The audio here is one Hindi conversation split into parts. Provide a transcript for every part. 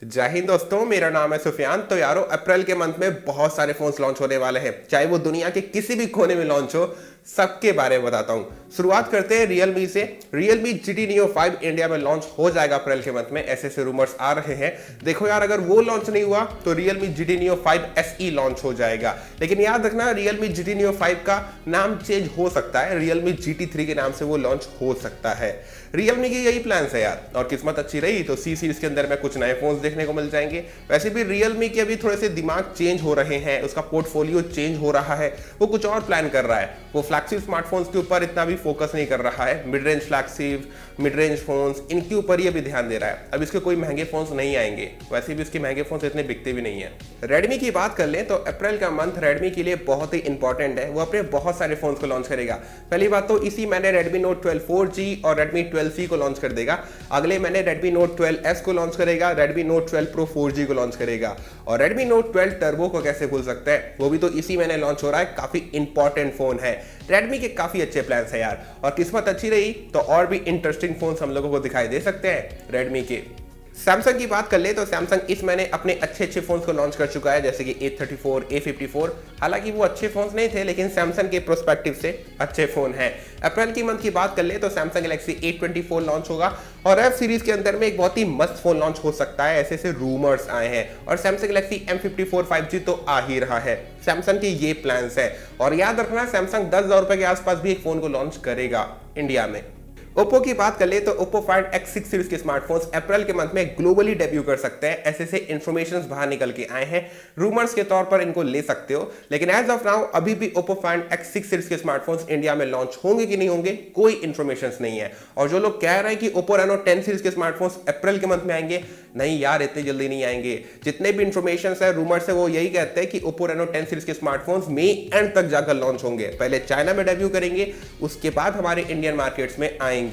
जय हिंद दोस्तों, मेरा नाम है सुफियान। तो यारो, अप्रैल के मंथ में बहुत सारे फोन्स लॉन्च होने वाले हैं, चाहे वो दुनिया के किसी भी कोने में लॉन्च हो। सबके बारे में बताता हूं। शुरुआत करते हैं रियलमी से। रियलमी GT Neo 5 इंडिया में लॉन्च हो जाएगा अप्रैल के मंथ में, ऐसे रूमर्स आ रहे हैं। देखो यार, अगर वो लॉन्च नहीं हुआ तो Realme GT Neo 5 SE launch हो जाएगा। लेकिन याद रखना, रियलमी GT Neo 5 का नाम चेंज हो सकता है, रियलमी GT3 के नाम से वो लॉन्च हो सकता है। रियलमी की यही प्लान्स है यार, और किस्मत अच्छी रही तो C सीरीज के अंदर में कुछ नए फोन्स देखने को मिल जाएंगे। वैसे भी रियलमी के अभी थोड़े से दिमाग चेंज हो रहे हैं, उसका पोर्टफोलियो चेंज हो रहा है, वो कुछ और प्लान कर रहा है। वो फ्लैगशिप स्मार्टफोन्स के ऊपर इतना भी फोकस नहीं कर रहा है, mid range flagship, mid range phones, इनके ऊपर ही अभी ध्यान दे रहा है। अब इसके कोई महंगे फोन्स नहीं आएंगे, वैसे भी इसके महंगे फोन्स इतने बिकते भी नहीं है। रेडमी की बात कर लें तो अप्रैल का मंथ रेडमी के लिए बहुत ही इंपॉर्टेंट है। वो अपने बहुत सारे फोन्स को लॉन्च करेगा। पहली बात तो इसी महीने रेडमी नोट 12 4G और रेडमी 12C को लॉन्च कर देगा। अगले महीने रेडमी नोट 12S को लॉन्च करेगा, रेडमी नोट 12 Pro 4G को लॉन्च करेगा, और रेडमी नोट 12 टर्बो को कैसे भूल सकते हैं, वो भी तो इसी महीने लॉन्च हो रहा है। काफी इंपॉर्टेंट फोन है। रेडमी के काफी अच्छे प्लान्स है यार, और किस्मत अच्छी रही तो और भी इंटरेस्टिंग फोन्स हम लोगों को दिखाई दे सकते हैं रेडमी के। सैमसंग की बात कर ले तो सैमसंग इस महीने अपने अच्छे फोन्स को लॉन्च कर चुका है, जैसे कि A34, A54। हालांकि वो अच्छे फोन्स नहीं थे, लेकिन सैमसंग के प्रोस्पेक्टिव से अच्छे फोन हैं। अप्रैल की मंथ की बात कर ले तो सैमसंग गैलेक्सी A24 लॉन्च होगा, और F सीरीज के अंदर में एक बहुत ही मस्त फोन लॉन्च हो सकता है, ऐसे रूमर्स आए हैं। और सैमसंग गैलेक्सी M54 5G तो आ ही रहा है। सैमसंग के ये प्लान्स है, और याद रखना सैमसंग 10,000 रुपए के आसपास भी एक फोन को लॉन्च करेगा इंडिया में। ओप्पो की बात कर ले तो ओप्पो Find X6 सीरीज के स्मार्टफोन्स अप्रैल के मंथ में ग्लोबली डेब्यू कर सकते हैं, ऐसे इंफॉर्मेशंस बाहर निकल के आए हैं। रूमर्स के तौर पर इनको ले सकते हो, लेकिन एज ऑफ नाउ अभी भी ओप्पो Find X6 सीरीज के स्मार्टफोन्स इंडिया में लॉन्च होंगे कि नहीं होंगे, कोई इंफॉर्मेशंस नहीं है। और जो लोग कह रहे हैं कि ओप्पो Reno 10 सीरीज के स्मार्टफोन्स अप्रैल के मंथ में आएंगे, नहीं यार, इतनी जल्दी नहीं आएंगे। जितने भी इंफॉर्मेशंस है, रूमर्स है, वो यही कहते हैं कि ओप्पो Reno 10 सीरीज के स्मार्टफोन्स मई एंड तक जाकर लॉन्च होंगे। पहले चाइना में डेब्यू करेंगे, उसके बाद हमारे इंडियन मार्केट्स में आएंगे।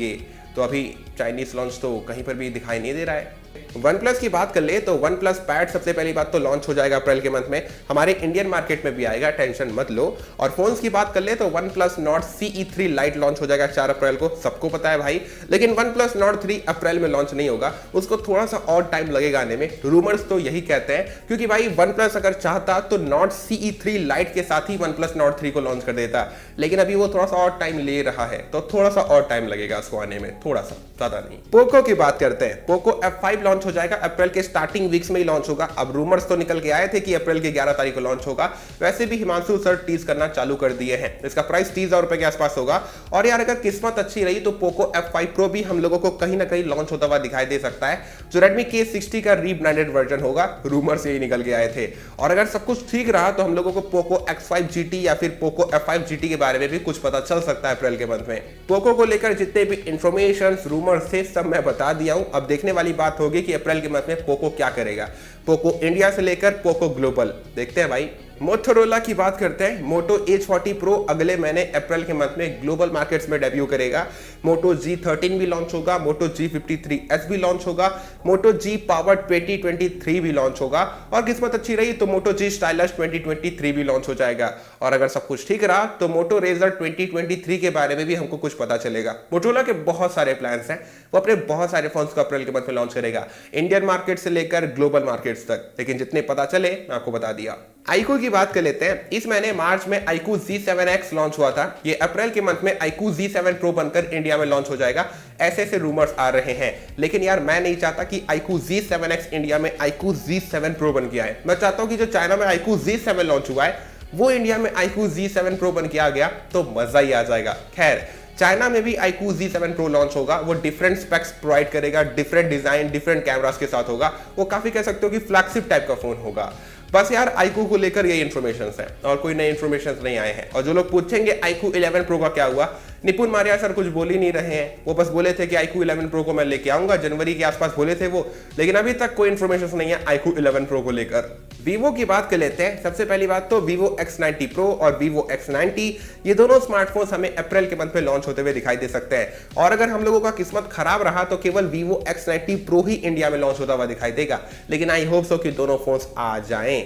तो अभी चाइनीज लॉन्च तो कहीं पर भी दिखाई नहीं दे रहा है। OnePlus की बात कर ले तो OnePlus पैड सबसे पहली बात तो लॉन्च हो जाएगा अप्रैल के मंथ में, हमारे इंडियन मार्केट में भी आएगा, टेंशन मत लो। और फोन्स की बात कर ले तो OnePlus Nord CE3 Lite launch हो जाएगा 4 अप्रैल को, सबको पता है भाई। लेकिन OnePlus Nord 3 अप्रैल में लॉन्च नहीं होगा, उसको थोड़ा सा और टाइम लगेगा आने में। रूमर्स तो यही कहते हैं, क्योंकि भाई OnePlus अगर चाहता तो Nord CE3 Lite के साथ ही OnePlus Nord 3 को लॉन्च कर देता, लेकिन अभी वो थोड़ा सा और टाइम ले रहा है, तो थोड़ा सा और टाइम लगेगा उसको आने में, थोड़ा सा, ज्यादा नहीं। पोको की बात करते हैं। पोको F5 लॉन्च हो जाएगा अप्रैल के स्टार्टिंग वीक्स में ही लॉन्च होगा। अब रूमर्स तो निकल के आए थे कि अप्रैल के 11 तारीख को लॉन्च होगा। वैसे भी हिमांशु सर टीज करना चालू कर दिए हैं। इसका प्राइस 30,000 रुपए के आसपास होगा। और यार, अगर किस्मत अच्छी रही तो पोको F5 Pro भी हम लोगों को कहीं ना कहीं लॉन्च होता हुआ दिखाई दे सकता है, जो Redmi K60 का रीब्रांडेड वर्जन होगा। रूमर्स यही निकल के आए थे। और अगर सब कुछ ठीक रहा तो हम लोगों को पोको X5 GT या फिर पोको F5 GT के बारे में भी कुछ पता चल सकता है अप्रैल के मंथ में। पोको को लेकर जितने भी इंफॉर्मेशन रूमर्स थे, सब मैं बता दिया हूं। अब देखने वाली बात होगी कि अप्रैल के मंथ में पोको क्या करेगा। पोको इंडिया से लेकर पोको ग्लोबल, देखते हैं भाई। मोटोरोला की बात करते हैं। मोटो H40 Pro अगले महीने अप्रैल के मंथ में ग्लोबल मार्केट्स में डेब्यू करेगा। मोटो G13 भी लॉन्च होगा, मोटो G53s भी लॉन्च होगा, मोटो G Power 2023 भी लॉन्च होगा, और किस्मत अच्छी रही तो मोटो G Stylus 2023 भी लॉन्च हो जाएगा। और अगर सब कुछ ठीक रहा तो मोटो रेजर 2023 के बारे में भी हमको कुछ पता चलेगा। मोटोरोला के बहुत सारे प्लान्स हैं, वो अपने बहुत सारे फोन्स को अप्रैल के मंथ में लॉन्च करेगा, इंडियन मार्केट से लेकर ग्लोबल मार्केट्स तक। लेकिन जितने पता चले मैं आपको बता दिया। iQOO की बात कर लेते हैं। इस महीने मार्च में iQOO Z7X लॉन्च हुआ था। ये अप्रैल के मंथ में iQOO Z7 Pro बनकर इंडिया में लॉन्च हो जाएगा, ऐसे रूमर्स आ रहे हैं। लेकिन यार, मैं नहीं चाहता कि iQOO Z7X इंडिया में iQOO Z7 Pro बन के आए। मैं चाहता हूं कि जो चाइना में iQOO Z7 लॉन्च हुआ है, वो इंडिया में iQOO Z7 Pro बन के आ गया तो मजा ही आ जाएगा। खैर, चाइना में भी iQOO Z7 Pro लॉन्च होगा। वो डिफरेंट स्पेक्स प्रोवाइड करेगा, डिफरेंट डिजाइन, डिफरेंट कैमरास के साथ होगा। वो काफी कह सकते हो कि फ्लैगशिप टाइप का फोन होगा। बस यार, iQOO को लेकर यही इन्फॉर्मेशन है, और कोई नई इन्फॉर्मेशन नहीं आए हैं। और जो लोग पूछेंगे iQOO 11 Pro का क्या हुआ, निपुण मारिया सर कुछ बोल ही नहीं रहे हैं। वो बस बोले थे कि iQOO 11 Pro को मैं लेके आऊंगा, जनवरी के आसपास बोले थे वो, लेकिन अभी तक कोई इन्फॉर्मेशन नहीं है iQOO 11 Pro को लेकर। Vivo की बात कर लेते हैं। सबसे पहली बात तो Vivo X90 Pro और Vivo X90, ये दोनों स्मार्टफोन्स हमें अप्रैल के मंथ में लॉन्च होते हुए दिखाई दे सकते हैं। और अगर हम लोगों का किस्मत खराब रहा तो केवल Vivo X90 Pro ही इंडिया में लॉन्च होता हुआ दिखाई देगा, लेकिन आई होप सो कि दोनों फोन्स आ जाएं।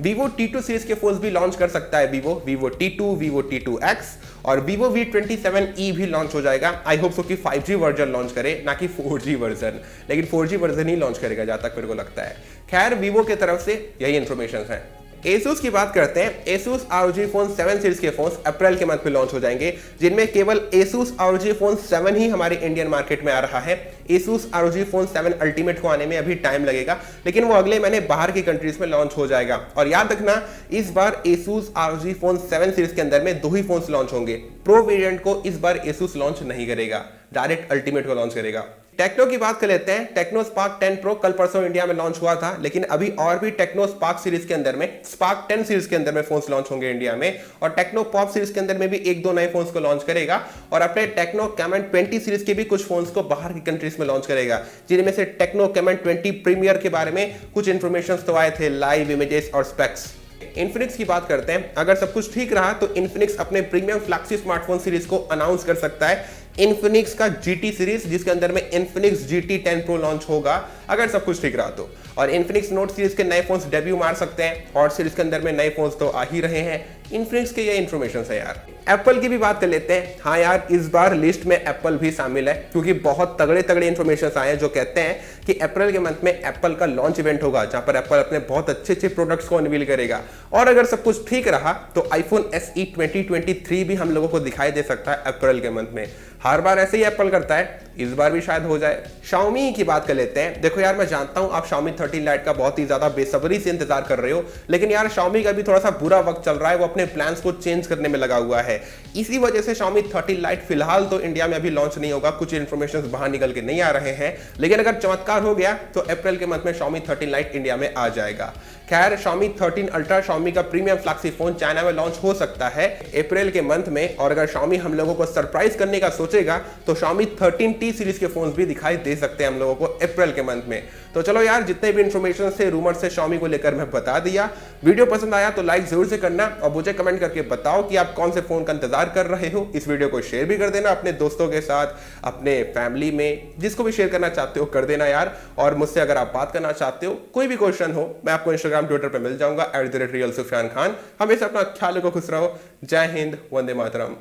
Vivo T2 सीरीज के फोन्स भी लॉन्च कर सकता है Vivo T2, Vivo T2X और Vivo V27 S7e भी लॉन्च हो जाएगा। आई होप सो कि 5G वर्जन लॉन्च करे, ना कि 4G वर्जन, लेकिन 4G वर्जन ही लॉन्च करेगा जहां तक मेरे को लगता है। खैर वीवो की तरफ से यही इंफॉर्मेशन है। Asus की बात करते हैं। Asus ROG Phone 7 सीरीज के फोन्स अप्रैल के मंथ में लॉन्च हो जाएंगे, जिनमें केवल Asus ROG Phone 7 ही हमारे इंडियन मार्केट में आ रहा है। Asus ROG Phone 7 अल्टीमेट को आने में अभी टाइम लगेगा, लेकिन वो अगले महीने बाहर की कंट्रीज में लॉन्च हो जाएगा। और याद रखना, इस बार Asus ROG Phone 7 सीरीज के अंदर में 2 ही फोन्स लॉन्च होंगे। प्रो वेरिएंट को इस बार Asus लॉन्च नहीं करेगा, डायरेक्ट अल्टीमेट को लॉन्च करेगा। टेक्नो की बात कर लेते हैं। टेक्नो स्पार्क 10 प्रो कल परसों इंडिया में लॉन्च हुआ था, लेकिन अभी और भी टेक्नो स्पार्क सीरीज के अंदर में, स्पार्क 10 सीरीज के अंदर में फोन्स लॉन्च होंगे इंडिया में, और टेक्नो पॉप सीरीज के अंदर में भी 1-2 नए फोन्स को लॉन्च करेगा, और अपने टेक्नो कैमन 20 सीरीज के भी कुछ फोन्स को बाहर की कंट्रीज में लॉन्च करेगा, जिनमें से टेक्नो कैमन 20 प्रीमियर के बारे में कुछ इंफॉर्मेशन तो आए थे, लाइव इमेजेस और स्पेक्स। इन्फिनिक्स की बात करते हैं। अगर सब कुछ ठीक रहा तो इन्फिनिक्स अपने प्रीमियम फ्लैगशिप स्मार्टफोन सीरीज को अनाउंस कर सकता है। इन्फिनिक्स का GT सीरीज, जिसके अंदर में इन्फिनिक्स GT 10 Pro लॉन्च होगा, अगर सब कुछ ठीक रहा तो। और इन्फिनिक्स नोट सीरीज के नए फोन्स डेब्यू मार सकते हैं, और सीरीज के अंदर में नए फोन्स तो आ ही रहे हैं। इन्फिनिक्स के ये इंफॉर्मेशन है यार। एप्पल की भी बात कर लेते हैं। हाँ यार, इस बार लिस्ट में एप्पल भी शामिल है, क्योंकि बहुत तगड़े तगड़े इंफॉर्मेशन आए हैं जो कहते हैं कि अप्रैल के मंथ में एप्पल का लॉन्च इवेंट होगा, जहां पर एप्पल अपने बहुत अच्छे प्रोडक्ट्स को अनवील करेगा। और अगर सब कुछ ठीक रहा तो आईफोन SE 2023 भी हम लोगों को दिखाई दे सकता है अप्रैल के मंथ में। हर बार ऐसे ही एप्पल करता है, इस बार भी शायद हो जाए। Xiaomi की बात कर लेते हैं। देखो यार, मैं जानता हूं आप Xiaomi 13 Lite का बहुत ही ज्यादा बेसब्री से इंतजार कर रहे हो, लेकिन यार Xiaomi का भी थोड़ा सा बुरा वक्त चल रहा है। वो अपने प्लान्स को चेंज करने में लगा हुआ है। इसी वजह से Xiaomi 13 Lite फिलहाल तो इंडिया में अभी लॉन्च नहीं होगा। कुछ इंफॉर्मेशन बाहर निकल के नहीं आ रहे हैं, लेकिन अगर चमत्कार हो गया तो अप्रैल के मंथ में Xiaomi 13 Lite इंडिया में आ जाएगा। खैर, Xiaomi 13 Ultra Xiaomi का प्रीमियम फ्लैगशिप फोन चाइना में लॉन्च हो सकता है अप्रैल के मंथ में। और अगर Xiaomi हम लोगों को सरप्राइज करने का सोचेगा तो Xiaomi 13T सीरीज के फोन्स भी दिखाई दे सकते हैं हम लोगों को अप्रैल के मंथ में। तो चलो यार, जितने भी इंफॉर्मेशन से, रूमर से Xiaomi को लेकर मैं बता दिया। वीडियो पसंद आया तो लाइक जरूर से करना, और मुझे कमेंट करके बताओ कि आप कौन से फोन का इंतजार कर रहे हो। इस वीडियो को शेयर भी कर देना अपने दोस्तों के साथ, अपने फैमिली में, जिसको भी शेयर करना चाहते हो कर देना यार। और मुझसे अगर आप बात करना चाहते हो, कोई भी क्वेश्चन हो, मैं आपको इंस्टाग्राम ट्विटर पर मिल जाऊंगा @RealSufyan Khan। हमेशा अपना ख्याल रखो, खुश रहो। जय हिंद, वंदे मातरम।